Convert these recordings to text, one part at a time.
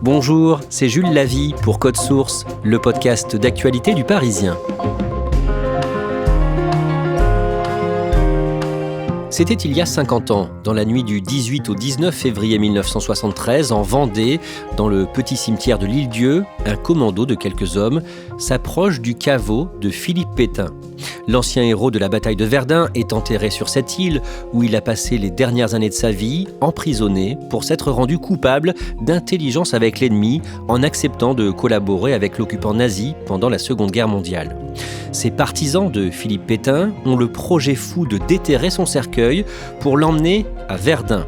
Bonjour, c'est Jules Lavie pour Code Source, le podcast d'actualité du Parisien. C'était il y a 50 ans, dans la nuit du 18 au 19 février 1973, en Vendée, dans le petit cimetière de l'Île-Dieu, un commando de quelques hommes s'approche du caveau de Philippe Pétain. L'ancien héros de la bataille de Verdun est enterré sur cette île où il a passé les dernières années de sa vie, emprisonné pour s'être rendu coupable d'intelligence avec l'ennemi en acceptant de collaborer avec l'occupant nazi pendant la Seconde Guerre mondiale. Ces partisans de Philippe Pétain ont le projet fou de déterrer son cercueil pour l'emmener à Verdun.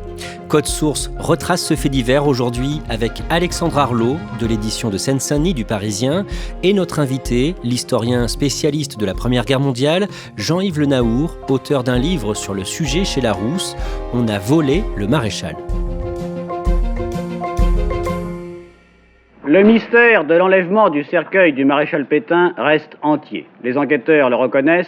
Code Source retrace ce fait divers aujourd'hui avec Alexandre Arlot de l'édition de Seine-Saint-Denis du Parisien et notre invité, l'historien spécialiste de la Première Guerre mondiale, Jean-Yves Le Naour, auteur d'un livre sur le sujet chez Larousse, « On a volé le maréchal ». Le mystère de l'enlèvement du cercueil du maréchal Pétain reste entier. Les enquêteurs le reconnaissent,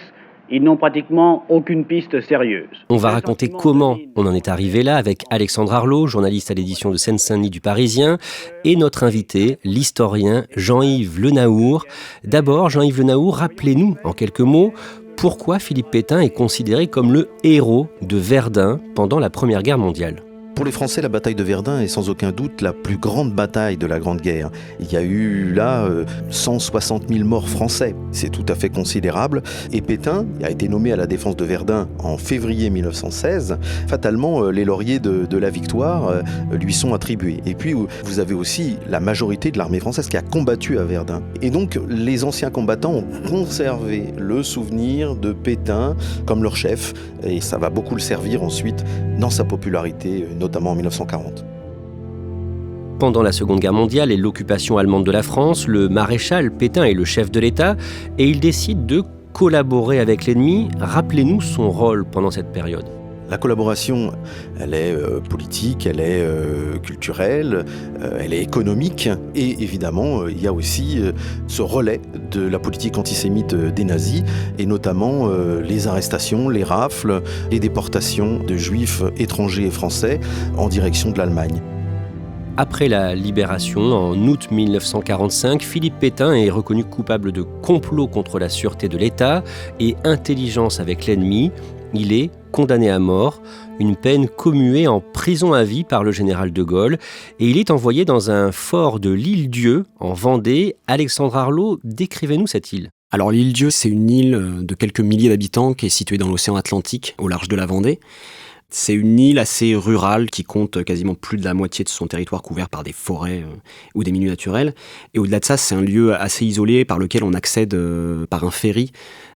ils n'ont pratiquement aucune piste sérieuse. On va raconter comment on en est arrivé là avec Alexandre Arlot, journaliste à l'édition de Seine-Saint-Denis du Parisien, et notre invité, l'historien Jean-Yves Le Naour. D'abord, Jean-Yves Le Naour, rappelez-nous en quelques mots pourquoi Philippe Pétain est considéré comme le héros de Verdun pendant la Première Guerre mondiale. Pour les Français, la bataille de Verdun est sans aucun doute la plus grande bataille de la Grande Guerre. Il y a eu là 160 000 morts français. C'est tout à fait considérable. Et Pétain a été nommé à la défense de Verdun en février 1916. Fatalement, les lauriers de la victoire lui sont attribués. Et puis, vous avez aussi la majorité de l'armée française qui a combattu à Verdun. Et donc, les anciens combattants ont conservé le souvenir de Pétain comme leur chef. Et ça va beaucoup le servir ensuite dans sa popularité, notamment en 1940. Pendant la Seconde Guerre mondiale et l'occupation allemande de la France, le maréchal Pétain est le chef de l'État et il décide de collaborer avec l'ennemi. Rappelez-nous son rôle pendant cette période. La collaboration, elle est politique, elle est culturelle, elle est économique. Et évidemment, il y a aussi ce relais de la politique antisémite des nazis, et notamment les arrestations, les rafles, les déportations de juifs étrangers et français en direction de l'Allemagne. Après la libération, en août 1945, Philippe Pétain est reconnu coupable de complot contre la sûreté de l'État et intelligence avec l'ennemi. Il est condamné à mort, une peine commuée en prison à vie par le général de Gaulle, et il est envoyé dans un fort de l'Île-Dieu, en Vendée. Alexandre Arlot, décrivez-nous cette île. Alors l'Île-Dieu, c'est une île de quelques milliers d'habitants qui est située dans l'océan Atlantique, au large de la Vendée. C'est une île assez rurale qui compte quasiment plus de la moitié de son territoire couvert par des forêts ou des milieux naturels. Et au-delà de ça, c'est un lieu assez isolé par lequel on accède par un ferry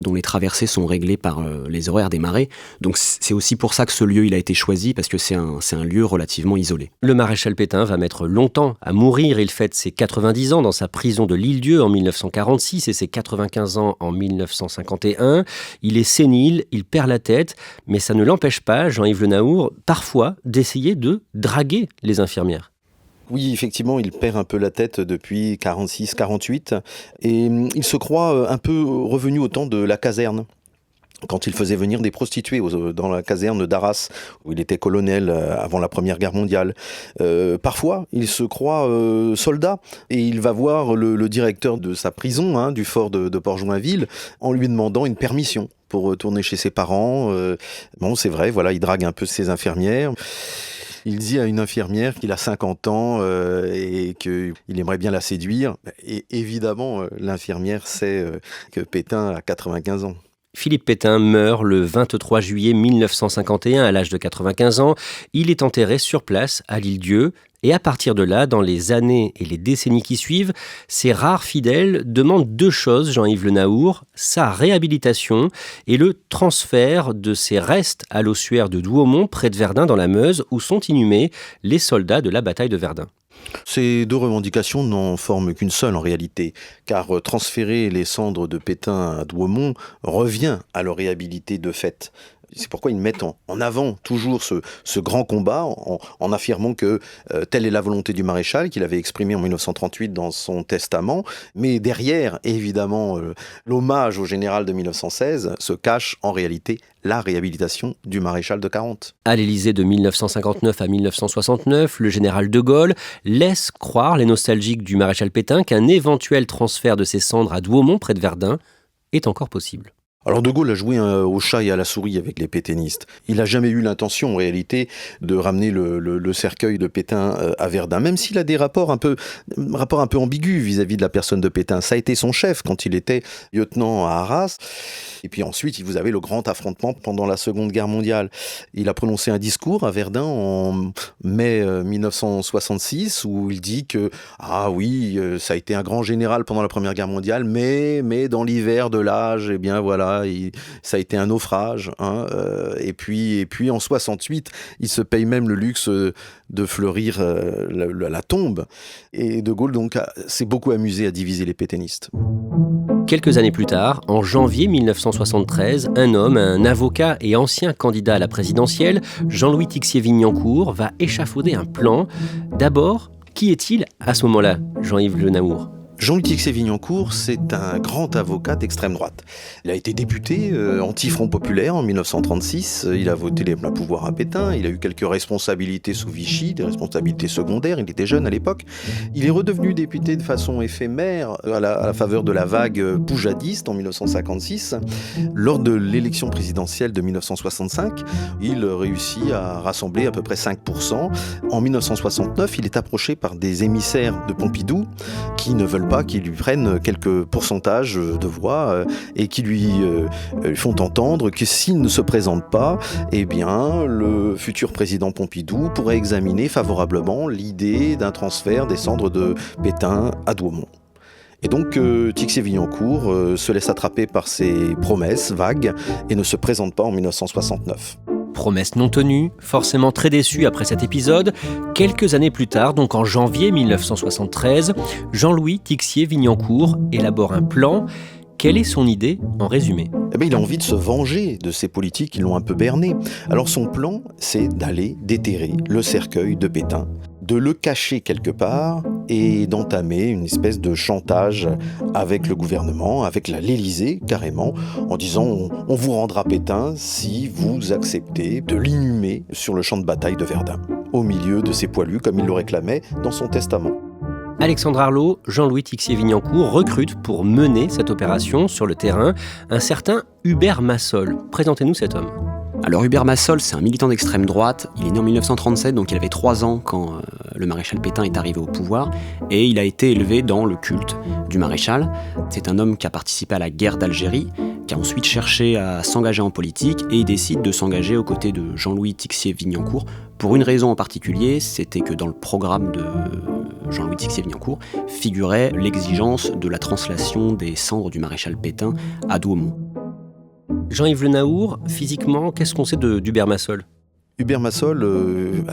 dont les traversées sont réglées par les horaires des marées. Donc c'est aussi pour ça que ce lieu il a été choisi, parce que c'est un lieu relativement isolé. Le maréchal Pétain va mettre longtemps à mourir. Il fête ses 90 ans dans sa prison de l'Île-Dieu en 1946 et ses 95 ans en 1951. Il est sénile, il perd la tête, mais ça ne l'empêche pas, Jean-Yves Le Naour, parfois d'essayer de draguer les infirmières. Oui, effectivement, il perd un peu la tête depuis 46-48 et il se croit un peu revenu au temps de la caserne, quand il faisait venir des prostituées dans la caserne d'Arras, où il était colonel avant la Première Guerre mondiale. Parfois, il se croit soldat et il va voir le directeur de sa prison, du fort de Port-Joinville, en lui demandant une permission pour retourner chez ses parents. Bon, c'est vrai, voilà, il drague un peu ses infirmières. Il dit à une infirmière qu'il a 50 ans et qu'il aimerait bien la séduire. Et évidemment, l'infirmière sait que Pétain a 95 ans. Philippe Pétain meurt le 23 juillet 1951 à l'âge de 95 ans. Il est enterré sur place à l'Île-Dieu. Et à partir de là, dans les années et les décennies qui suivent, ces rares fidèles demandent deux choses, Jean-Yves Le Naour, sa réhabilitation et le transfert de ses restes à l'ossuaire de Douaumont, près de Verdun dans la Meuse, où sont inhumés les soldats de la bataille de Verdun. Ces deux revendications n'en forment qu'une seule en réalité, car transférer les cendres de Pétain à Douaumont revient à le réhabiliter de fait. C'est pourquoi ils mettent en avant toujours ce grand combat en affirmant que telle est la volonté du maréchal qu'il avait exprimée en 1938 dans son testament. Mais derrière, évidemment, l'hommage au général de 1916 se cache en réalité la réhabilitation du maréchal de 40. À l'Élysée de 1959 à 1969, le général de Gaulle laisse croire les nostalgiques du maréchal Pétain qu'un éventuel transfert de ses cendres à Douaumont, près de Verdun, est encore possible. Alors de Gaulle a joué au chat et à la souris avec les pétainistes. Il n'a jamais eu l'intention, en réalité, de ramener le cercueil de Pétain à Verdun, même s'il a des rapports un peu ambigus vis-à-vis de la personne de Pétain. Ça a été son chef quand il était lieutenant à Arras. Et puis ensuite, vous avez le grand affrontement pendant la Seconde Guerre mondiale. Il a prononcé un discours à Verdun en mai 1966 où il dit que ah oui, ça a été un grand général pendant la Première Guerre mondiale, mais dans l'hiver de l'âge, eh bien voilà, ça a été un naufrage. Et puis en 68, il se paye même le luxe de fleurir la tombe. Et De Gaulle donc s'est beaucoup amusé à diviser les pétainistes. Quelques années plus tard, en janvier 1973, un avocat et ancien candidat à la présidentielle, Jean-Louis Tixier-Vignancour, va échafauder un plan. D'abord, qui est-il à ce moment-là, Jean-Yves Le Naour ? Jean-Louis Tixier-Vignancour, c'est un grand avocat d'extrême droite. Il a été député anti-Front populaire en 1936. Il a voté les pleins pouvoirs à Pétain. Il a eu quelques responsabilités sous Vichy, des responsabilités secondaires. Il était jeune à l'époque. Il est redevenu député de façon éphémère à la faveur de la vague poujadiste en 1956. Lors de l'élection présidentielle de 1965, il réussit à rassembler à peu près 5%. En 1969, il est approché par des émissaires de Pompidou qui ne veulent pas qu'ils lui prennent quelques pourcentages de voix et qui lui font entendre que s'il ne se présente pas, eh bien, le futur président Pompidou pourrait examiner favorablement l'idée d'un transfert des cendres de Pétain à Douaumont. Et donc Tixier-Vignancour se laisse attraper par ses promesses vagues et ne se présente pas en 1969. Promesse non tenue, forcément très déçu après cet épisode. Quelques années plus tard, donc en janvier 1973, Jean-Louis Tixier-Vignancour élabore un plan. Quelle est son idée en résumé ? Il a envie de se venger de ces politiques qui l'ont un peu berné. Alors son plan, c'est d'aller déterrer le cercueil de Pétain, de le cacher quelque part et d'entamer une espèce de chantage avec le gouvernement, avec l'Élysée carrément, en disant on vous rendra Pétain si vous acceptez de l'inhumer sur le champ de bataille de Verdun, au milieu de ses poilus comme il le réclamait dans son testament. Alexandre Arlot, Jean-Louis Tixier-Vignancour recrute pour mener cette opération sur le terrain un certain Hubert Massol. Présentez-nous cet homme. Alors Hubert Massol, c'est un militant d'extrême droite. Il est né en 1937, donc il avait 3 ans quand le maréchal Pétain est arrivé au pouvoir. Et il a été élevé dans le culte du maréchal. C'est un homme qui a participé à la guerre d'Algérie, qui a ensuite cherché à s'engager en politique, et il décide de s'engager aux côtés de Jean-Louis Tixier-Vignancour. Pour une raison en particulier, c'était que dans le programme de Jean-Louis Tixier-Vignancour figurait l'exigence de la translation des cendres du maréchal Pétain à Douaumont. Jean-Yves Le Naour, physiquement, qu'est-ce qu'on sait d'Hubert Massol ? Hubert Massol,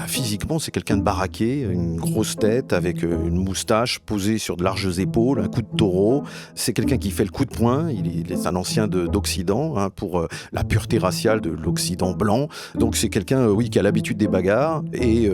physiquement, c'est quelqu'un de baraqué, une grosse tête avec une moustache posée sur de larges épaules, un coup de taureau. C'est quelqu'un qui fait le coup de poing. Il est un ancien d'Occident pour la pureté raciale de l'Occident blanc. Donc c'est quelqu'un, qui a l'habitude des bagarres et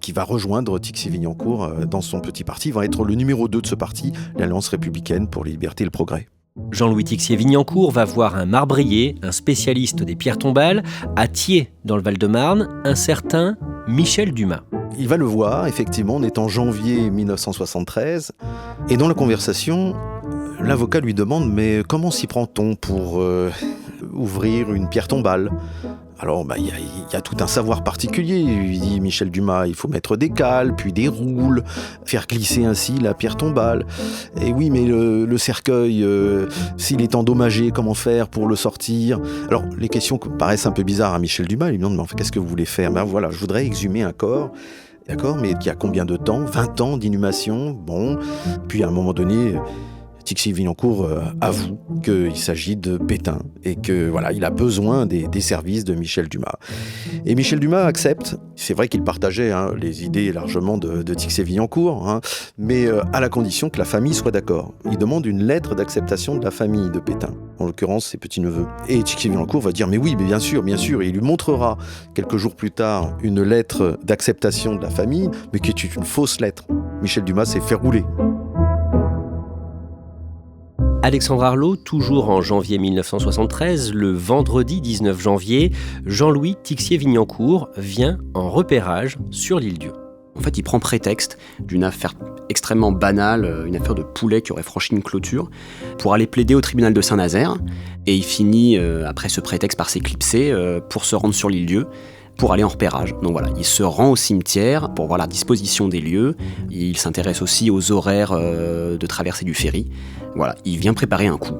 qui va rejoindre Tixier-Vignancour dans son petit parti. Il va être le numéro 2 de ce parti, l'Alliance républicaine pour les libertés et le progrès. Jean-Louis Tixier-Vignancour va voir un marbrier, un spécialiste des pierres tombales, à Thiers, dans le Val-de-Marne, un certain Michel Dumas. Il va le voir, effectivement, on est en janvier 1973, et dans la conversation, l'avocat lui demande « Mais comment s'y prend-on pour ouvrir une pierre tombale ?» Alors, il y a tout un savoir particulier. Il dit Michel Dumas, il faut mettre des cales, puis des roules, faire glisser ainsi la pierre tombale. Et oui, mais le cercueil, s'il est endommagé, comment faire pour le sortir ? Alors, les questions paraissent un peu bizarres à Michel Dumas. Il lui demande, mais en fait, qu'est-ce que vous voulez faire ? Voilà, je voudrais exhumer un corps. D'accord, mais il y a combien de temps ? 20 ans d'inhumation. Bon, puis à un moment donné, Tixier-Villancourt avoue qu'il s'agit de Pétain et que voilà, il a besoin des services de Michel Dumas. Et Michel Dumas accepte. C'est vrai qu'il partageait les idées largement de Tixier-Villancourt, mais à la condition que la famille soit d'accord. Il demande une lettre d'acceptation de la famille de Pétain, en l'occurrence ses petits-neveux. Et Tixier-Villancourt va dire mais oui, mais bien sûr, et il lui montrera quelques jours plus tard une lettre d'acceptation de la famille, mais qui est une fausse lettre. Michel Dumas s'est fait rouler. Alexandre Arlot, toujours en janvier 1973, le vendredi 19 janvier, Jean-Louis Tixier-Villancourt vient en repérage sur l'Île-Dieu. En fait, il prend prétexte d'une affaire extrêmement banale, une affaire de poulet qui aurait franchi une clôture, pour aller plaider au tribunal de Saint-Nazaire. Et il finit, après ce prétexte, par s'éclipser pour se rendre sur l'Île-Dieu, pour aller en repérage. Donc voilà, il se rend au cimetière pour voir la disposition des lieux. Il s'intéresse aussi aux horaires de traversée du ferry. Voilà, il vient préparer un coup.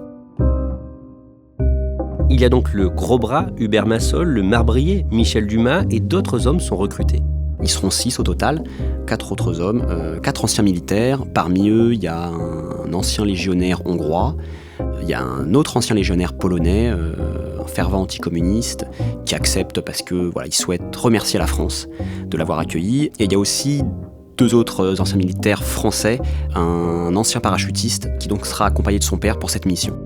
Il y a donc le gros bras, Hubert Massol, le marbrier, Michel Dumas, et d'autres hommes sont recrutés. Ils seront 6 au total, 4 autres hommes, 4 anciens militaires. Parmi eux, il y a un ancien légionnaire hongrois, il y a un autre ancien légionnaire polonais, un fervent anticommuniste, qui accepte parce que voilà, il souhaite remercier la France de l'avoir accueilli. Et il y a aussi 2 autres anciens militaires français, un ancien parachutiste qui donc sera accompagné de son père pour cette mission.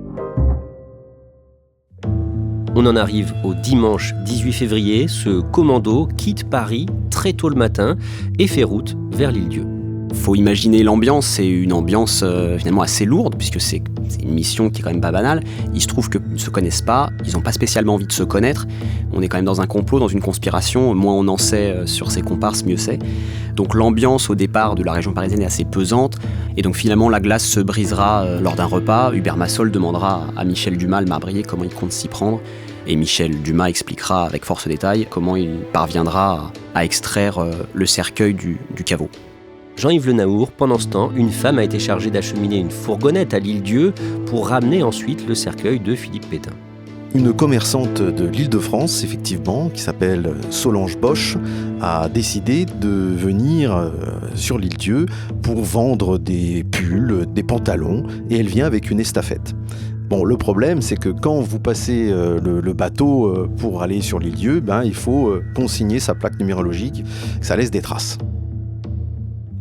On en arrive au dimanche 18 février. Ce commando quitte Paris très tôt le matin et fait route vers l'Île-Dieu. Faut imaginer l'ambiance, c'est une ambiance finalement assez lourde, puisque c'est une mission qui est quand même pas banale. Il se trouve qu'ils ne se connaissent pas, ils n'ont pas spécialement envie de se connaître. On est quand même dans un complot, dans une conspiration. Moins on en sait sur ses comparses, mieux c'est. Donc l'ambiance au départ de la région parisienne est assez pesante. Et donc finalement la glace se brisera lors d'un repas. Hubert Massol demandera à Michel Dumas, le marbrier, comment il compte s'y prendre. Et Michel Dumas expliquera avec force détail comment il parviendra à extraire le cercueil du caveau. Jean-Yves Le Naour, pendant ce temps, une femme a été chargée d'acheminer une fourgonnette à l'Île-Dieu pour ramener ensuite le cercueil de Philippe Pétain. Une commerçante de l'Île-de-France, effectivement, qui s'appelle Solange Bosch, a décidé de venir sur l'Île-Dieu pour vendre des pulls, des pantalons, et elle vient avec une estafette. Bon, le problème, c'est que quand vous passez le bateau pour aller sur l'Île-Dieu, il faut consigner sa plaque numérologique, ça laisse des traces.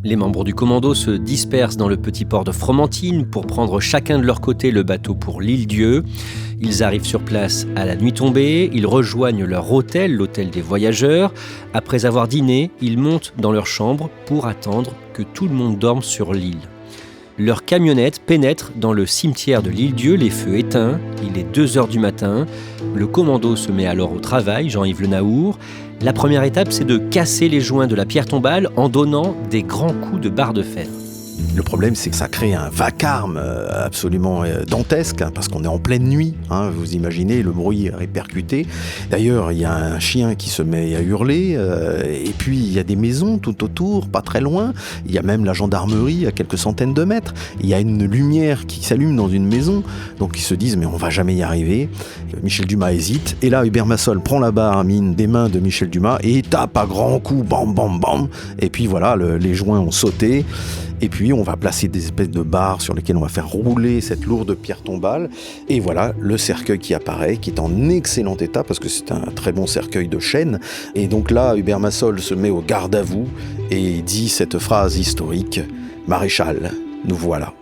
Les membres du commando se dispersent dans le petit port de Fromentine pour prendre chacun de leur côté le bateau pour l'Île-Dieu. Ils arrivent sur place à la nuit tombée, ils rejoignent leur hôtel, l'hôtel des voyageurs. Après avoir dîné, ils montent dans leur chambre pour attendre que tout le monde dorme sur l'île. Leur camionnette pénètre dans le cimetière de l'Île-Dieu, les feux éteints, il est 2h du matin. Le commando se met alors au travail, Jean-Yves Le Naour. La première étape, c'est de casser les joints de la pierre tombale en donnant des grands coups de barre de fer. Le problème, c'est que ça crée un vacarme absolument dantesque, parce qu'on est en pleine nuit. Vous imaginez, le bruit est répercuté. D'ailleurs, il y a un chien qui se met à hurler, et puis il y a des maisons tout autour, pas très loin. Il y a même la gendarmerie à quelques centaines de mètres. Il y a une lumière qui s'allume dans une maison, donc ils se disent, mais on va jamais y arriver. Michel Dumas hésite, et là, Hubert Massol prend la barre à mine des mains de Michel Dumas et tape à grands coups, bam, bam, bam. Et puis voilà, les joints ont sauté. Et puis on va placer des espèces de barres sur lesquelles on va faire rouler cette lourde pierre tombale. Et voilà le cercueil qui apparaît, qui est en excellent état parce que c'est un très bon cercueil de chêne. Et donc là, Hubert Massol se met au garde à vous et dit cette phrase historique: « Maréchal, nous voilà ».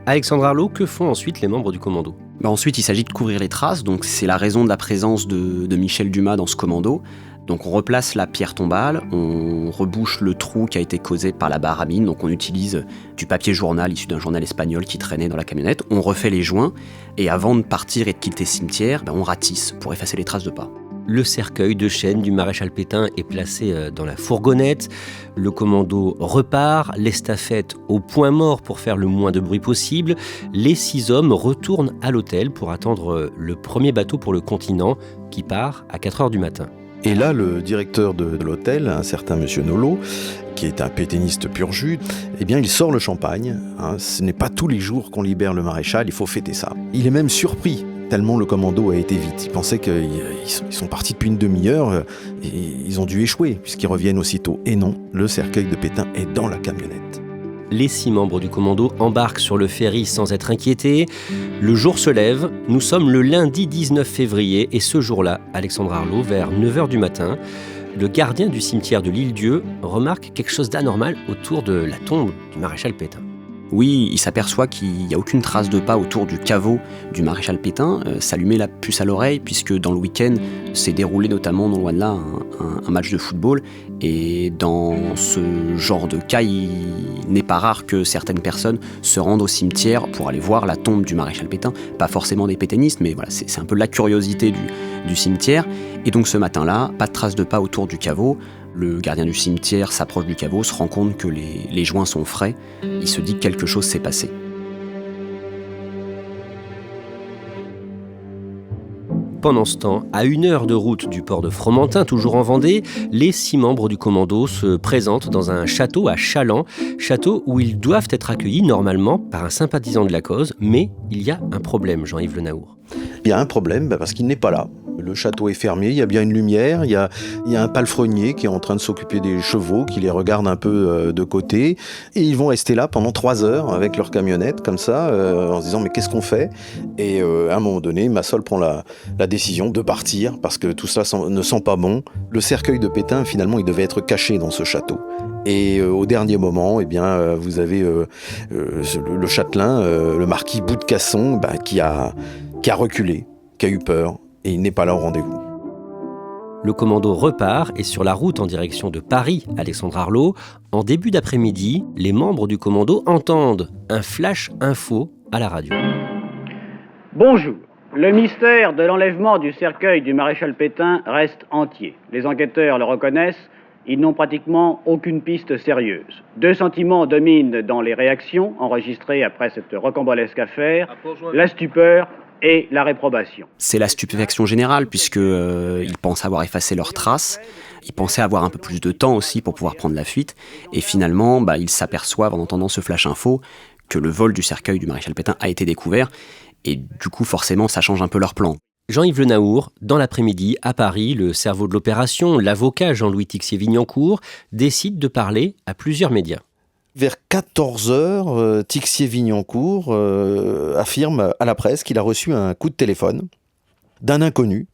Alexandre Arlot, que font ensuite les membres du commando ? Ensuite, il s'agit de couvrir les traces, donc c'est la raison de la présence de Michel Dumas dans ce commando. Donc on replace la pierre tombale, on rebouche le trou qui a été causé par la barre à mine, donc on utilise du papier journal issu d'un journal espagnol qui traînait dans la camionnette, on refait les joints, et avant de partir et de quitter le cimetière, on ratisse pour effacer les traces de pas. Le cercueil de chêne du maréchal Pétain est placé dans la fourgonnette. Le commando repart, l'estafette au point mort pour faire le moins de bruit possible. Les 6 hommes retournent à l'hôtel pour attendre le premier bateau pour le continent qui part à 4h du matin. Et là, le directeur de l'hôtel, un certain monsieur Nolot, qui est un pétainiste pur jus, il sort le champagne. Ce n'est pas tous les jours qu'on libère le maréchal, il faut fêter ça. Il est même surpris, tellement le commando a été vite. Il pensait qu'ils sont partis depuis une demi-heure, et ils ont dû échouer, puisqu'ils reviennent aussitôt. Et non, le cercueil de Pétain est dans la camionnette. Les 6 membres du commando embarquent sur le ferry sans être inquiétés. Le jour se lève, nous sommes le lundi 19 février et ce jour-là, Alexandre Arlot, vers 9h du matin, le gardien du cimetière de l'Île-Dieu remarque quelque chose d'anormal autour de la tombe du maréchal Pétain. Oui, il s'aperçoit qu'il n'y a aucune trace de pas autour du caveau du maréchal Pétain. Ça lui met la puce à l'oreille puisque dans le week-end s'est déroulé notamment non loin de là un match de football. Et dans ce genre de cas, il n'est pas rare que certaines personnes se rendent au cimetière pour aller voir la tombe du maréchal Pétain. Pas forcément des pétainistes, mais voilà, c'est un peu la curiosité du cimetière. Et donc ce matin-là, pas de trace de pas autour du caveau. Le gardien du cimetière s'approche du caveau, se rend compte que les joints sont frais. Il se dit que quelque chose s'est passé. Pendant ce temps, à 1 heure de route du port de Fromentin, toujours en Vendée, les 6 membres du commando se présentent dans un château à Chaland, château où ils doivent être accueillis normalement par un sympathisant de la cause, mais il y a un problème, Jean-Yves Le Naour. Il y a un problème parce qu'il n'est pas là. Le château est fermé, il y a bien une lumière, il y a un palefrenier qui est en train de s'occuper des chevaux, qui les regarde un peu de côté. Et ils vont rester là pendant 3 heures avec leur camionnette, comme ça, en se disant mais qu'est-ce qu'on fait ? Et à un moment donné, Massol prend la décision de partir parce que tout cela ne sent pas bon. Le cercueil de Pétain, finalement, il devait être caché dans ce château. Et au dernier moment, eh bien, vous avez le châtelain, le marquis Bout-de-Casson, qui a reculé, qui a eu peur. Et il n'est pas là au rendez-vous. Le commando repart et sur la route en direction de Paris, Alexandre Arlot, en début d'après-midi, les membres du commando entendent un flash info à la radio. Bonjour. Le mystère de l'enlèvement du cercueil du maréchal Pétain reste entier. Les enquêteurs le reconnaissent, ils n'ont pratiquement aucune piste sérieuse. 2 sentiments dominent dans les réactions enregistrées après cette rocambolesque affaire, la stupeur et la réprobation. C'est la stupéfaction générale puisqu'ils pensent avoir effacé leurs traces, ils pensaient avoir un peu plus de temps aussi pour pouvoir prendre la fuite, et finalement ils s'aperçoivent en entendant ce flash info que le vol du cercueil du maréchal Pétain a été découvert, et du coup forcément ça change un peu leur plan. Jean-Yves Le Naour, dans l'après-midi, à Paris, le cerveau de l'opération, l'avocat Jean-Louis Tixier-Vignancourt, décide de parler à plusieurs médias. Vers 14h, Tixier-Vignancourt affirme à la presse qu'il a reçu un coup de téléphone d'un inconnu,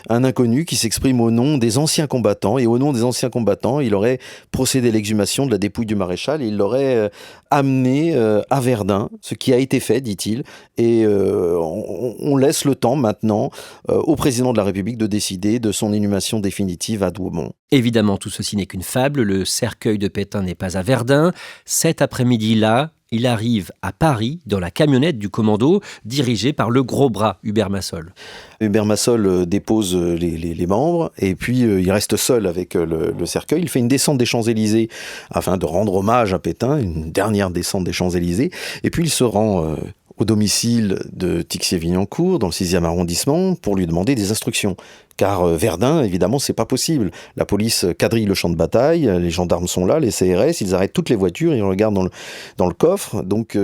un inconnu qui s'exprime au nom des anciens combattants, et au nom des anciens combattants, il aurait procédé à l'exhumation de la dépouille du maréchal, et il l'aurait amené à Verdun, ce qui a été fait, dit-il, et on laisse le temps maintenant au président de la République de décider de son inhumation définitive à Douaumont. Évidemment, tout ceci n'est qu'une fable, le cercueil de Pétain n'est pas à Verdun. Cet après-midi-là, il arrive à Paris dans la camionnette du commando dirigée par le gros bras Hubert Massol. Hubert Massol dépose les membres et puis il reste seul avec le cercueil. Il fait une descente des Champs-Élysées afin de rendre hommage à Pétain, une dernière descente des Champs-Élysées. Et puis il se rend au domicile de Tixier-Vignancourt, dans le 6e arrondissement, pour lui demander des instructions. Car Verdun, évidemment, c'est pas possible. La police quadrille le champ de bataille, les gendarmes sont là, les CRS, ils arrêtent toutes les voitures, ils regardent dans le coffre. Donc,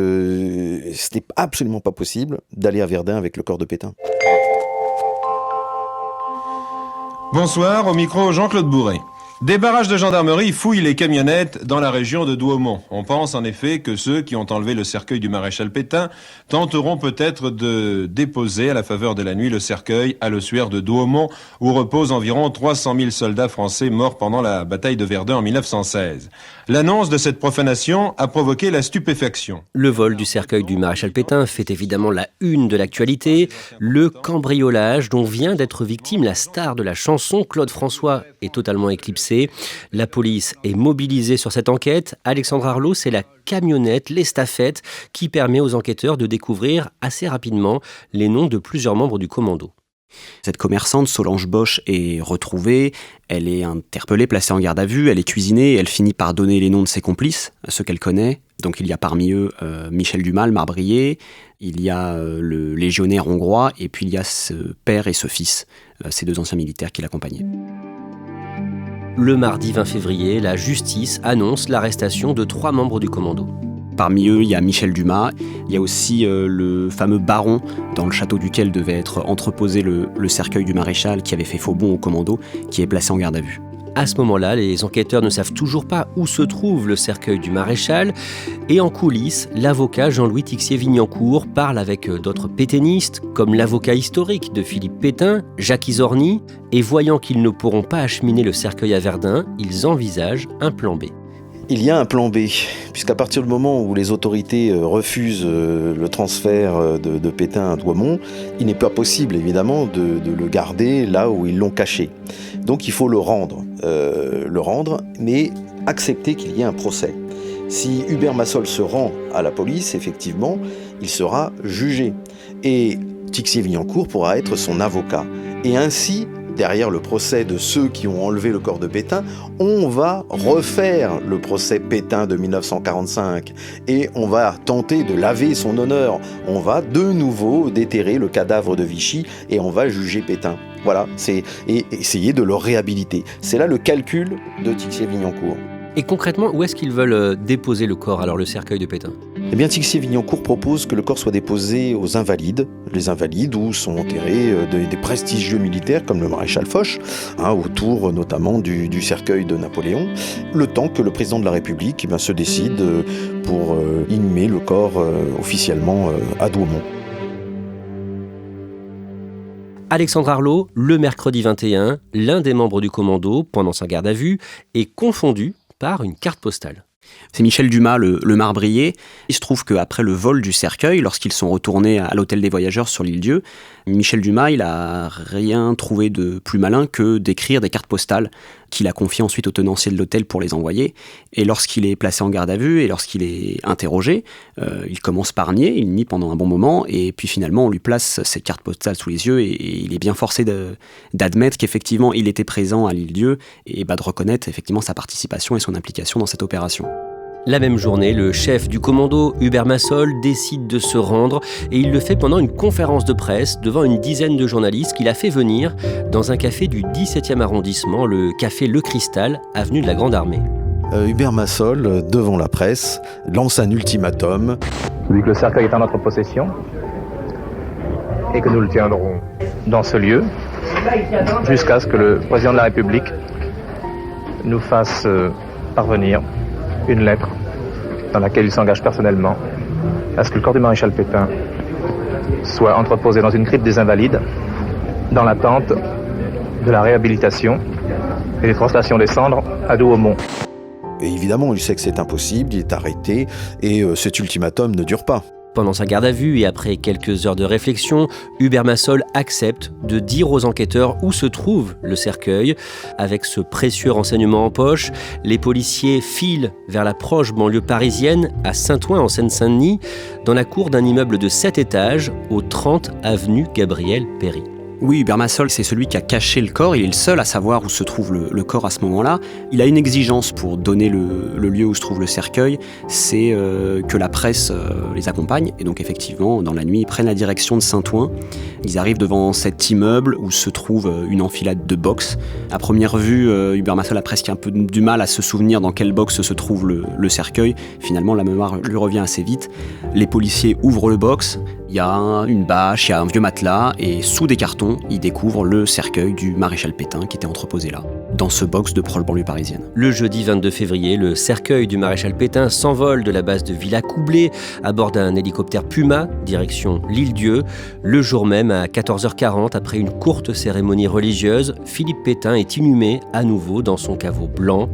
c'était absolument pas possible d'aller à Verdun avec le corps de Pétain. Bonsoir, au micro Jean-Claude Bourret. Des barrages de gendarmerie fouillent les camionnettes dans la région de Douaumont. On pense en effet que ceux qui ont enlevé le cercueil du maréchal Pétain tenteront peut-être de déposer à la faveur de la nuit le cercueil à l'ossuaire de Douaumont, où reposent environ 300 000 soldats français morts pendant la bataille de Verdun en 1916. L'annonce de cette profanation a provoqué la stupéfaction. Le vol du cercueil du maréchal Pétain fait évidemment la une de l'actualité. Le cambriolage dont vient d'être victime la star de la chanson, Claude François, est totalement éclipsé. La police est mobilisée sur cette enquête. Alexandre Arlot, c'est la camionnette, l'estafette, qui permet aux enquêteurs de découvrir assez rapidement les noms de plusieurs membres du commando. Cette commerçante, Solange Bosch, est retrouvée, elle est interpellée, placée en garde à vue, elle est cuisinée, et elle finit par donner les noms de ses complices, ceux qu'elle connaît. Donc il y a parmi eux Michel Dumas, le marbrier, il y a le légionnaire hongrois, et puis il y a ce père et ce fils, ces 2 anciens militaires qui l'accompagnaient. Le mardi 20 février, la justice annonce l'arrestation de 3 membres du commando. Parmi eux, il y a Michel Dumas, il y a aussi le fameux baron dans le château duquel devait être entreposé le cercueil du maréchal qui avait fait faux bond au commando, qui est placé en garde à vue. À ce moment-là, les enquêteurs ne savent toujours pas où se trouve le cercueil du maréchal. Et en coulisses, l'avocat Jean-Louis Tixier-Vignancourt parle avec d'autres pétainistes, comme l'avocat historique de Philippe Pétain, Jacques Izorni. Et voyant qu'ils ne pourront pas acheminer le cercueil à Verdun, ils envisagent un plan B. Il y a un plan B, puisqu'à partir du moment où les autorités refusent le transfert de Pétain à Douaumont, il n'est pas possible évidemment de le garder là où ils l'ont caché. Donc il faut le rendre, mais accepter qu'il y ait un procès. Si Hubert Massol se rend à la police, effectivement, il sera jugé. Et Tixier-Vignancourt pourra être son avocat. Et ainsi, derrière le procès de ceux qui ont enlevé le corps de Pétain, on va refaire le procès Pétain de 1945 et on va tenter de laver son honneur. On va de nouveau déterrer le cadavre de Vichy et on va juger Pétain. Voilà, et essayer de le réhabiliter. C'est là le calcul de Tixier-Vignancourt. Et concrètement, où est-ce qu'ils veulent déposer le corps, alors le cercueil de Pétain ? Eh bien, Tixier-Vignancourt propose que le corps soit déposé aux Invalides, les Invalides où sont enterrés des prestigieux militaires comme le maréchal Foch, autour notamment du cercueil de Napoléon, le temps que le président de la République se décide pour inhumer le corps officiellement à Douaumont. Alexandre Arlot, le mercredi 21, l'un des membres du commando, pendant sa garde à vue, est confondu par une carte postale. C'est Michel Dumas, le marbrier. Il se trouve qu'après le vol du cercueil, lorsqu'ils sont retournés à l'hôtel des voyageurs sur l'île Dieu, Michel Dumas, il a rien trouvé de plus malin que d'écrire des cartes postales qu'il a confiées ensuite au tenancier de l'hôtel pour les envoyer. Et lorsqu'il est placé en garde à vue et lorsqu'il est interrogé, il commence par nier, il nie pendant un bon moment, et puis finalement on lui place cette carte postale sous les yeux et il est bien forcé d'admettre qu'effectivement il était présent à l'île Dieu et de reconnaître effectivement sa participation et son implication dans cette opération. La même journée, le chef du commando, Hubert Massol, décide de se rendre et il le fait pendant une conférence de presse devant une dizaine de journalistes qu'il a fait venir dans un café du 17e arrondissement, le café Le Cristal, avenue de la Grande Armée. Hubert Massol, devant la presse, lance un ultimatum. Vu que le cercueil est en notre possession et que nous le tiendrons dans ce lieu jusqu'à ce que le président de la République nous fasse parvenir une lettre dans laquelle il s'engage personnellement à ce que le corps du maréchal Pétain soit entreposé dans une crypte des Invalides dans l'attente de la réhabilitation et des translations des cendres à Douaumont. Et évidemment, il sait que c'est impossible, il est arrêté et cet ultimatum ne dure pas. Pendant sa garde à vue et après quelques heures de réflexion, Hubert Massol accepte de dire aux enquêteurs où se trouve le cercueil. Avec ce précieux renseignement en poche, les policiers filent vers la proche banlieue parisienne, à Saint-Ouen en Seine-Saint-Denis, dans la cour d'un immeuble de 7 étages, au 30 avenue Gabriel Péri. Oui, Hubert Massol, c'est celui qui a caché le corps. Il est le seul à savoir où se trouve le corps à ce moment-là. Il a une exigence pour donner le lieu où se trouve le cercueil, c'est que la presse les accompagne. Et donc effectivement, dans la nuit, ils prennent la direction de Saint-Ouen. Ils arrivent devant cet immeuble où se trouve une enfilade de box. À première vue, Hubert Massol a presque un peu du mal à se souvenir dans quelle box se trouve le cercueil. Finalement, la mémoire lui revient assez vite. Les policiers ouvrent le box. Il y a une bâche, il y a un vieux matelas, et sous des cartons, ils découvrent le cercueil du maréchal Pétain qui était entreposé là, dans ce box de proche banlieue parisienne. Le jeudi 22 février, le cercueil du maréchal Pétain s'envole de la base de Villacoublay à bord d'un hélicoptère Puma, direction l'île Dieu. Le jour même, à 14h40, après une courte cérémonie religieuse, Philippe Pétain est inhumé à nouveau dans son caveau blanc.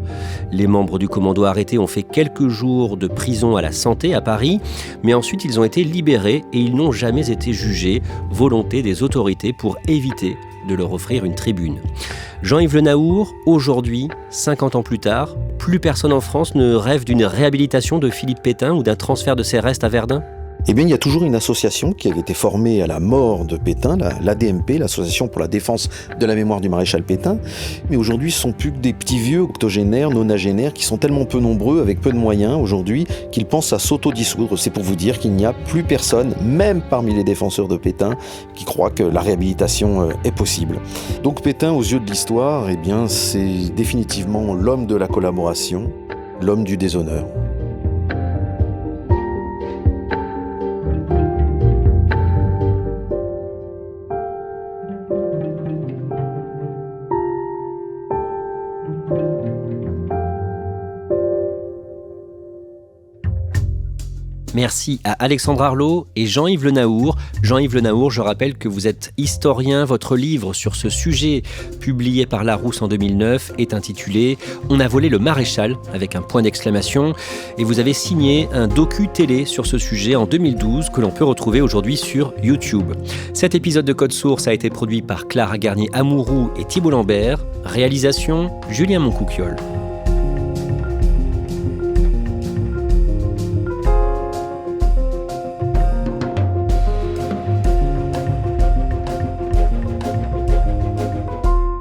Les membres du commando arrêtés ont fait quelques jours de prison à la Santé à Paris, mais ensuite ils ont été libérés et ils n'ont jamais été jugés, volonté des autorités pour éviter de leur offrir une tribune. Jean-Yves Le Naour, aujourd'hui, 50 ans plus tard, plus personne en France ne rêve d'une réhabilitation de Philippe Pétain ou d'un transfert de ses restes à Verdun ? Eh bien, il y a toujours une association qui avait été formée à la mort de Pétain, l'ADMP, l'Association pour la défense de la mémoire du maréchal Pétain. Mais aujourd'hui, ce ne sont plus que des petits vieux octogénaires, nonagénaires, qui sont tellement peu nombreux, avec peu de moyens aujourd'hui, qu'ils pensent à s'autodissoudre. C'est pour vous dire qu'il n'y a plus personne, même parmi les défenseurs de Pétain, qui croit que la réhabilitation est possible. Donc Pétain, aux yeux de l'histoire, eh bien, c'est définitivement l'homme de la collaboration, l'homme du déshonneur. Merci à Alexandre Arlot et Jean-Yves Le Naour. Jean-Yves Le Naour, je rappelle que vous êtes historien. Votre livre sur ce sujet, publié par Larousse en 2009, est intitulé « On a volé le maréchal » avec un point d'exclamation. Et vous avez signé un docu-télé sur ce sujet en 2012 que l'on peut retrouver aujourd'hui sur YouTube. Cet épisode de Code Source a été produit par Clara Garnier-Amouroux et Thibault Lambert. Réalisation, Julien Moncouquiol.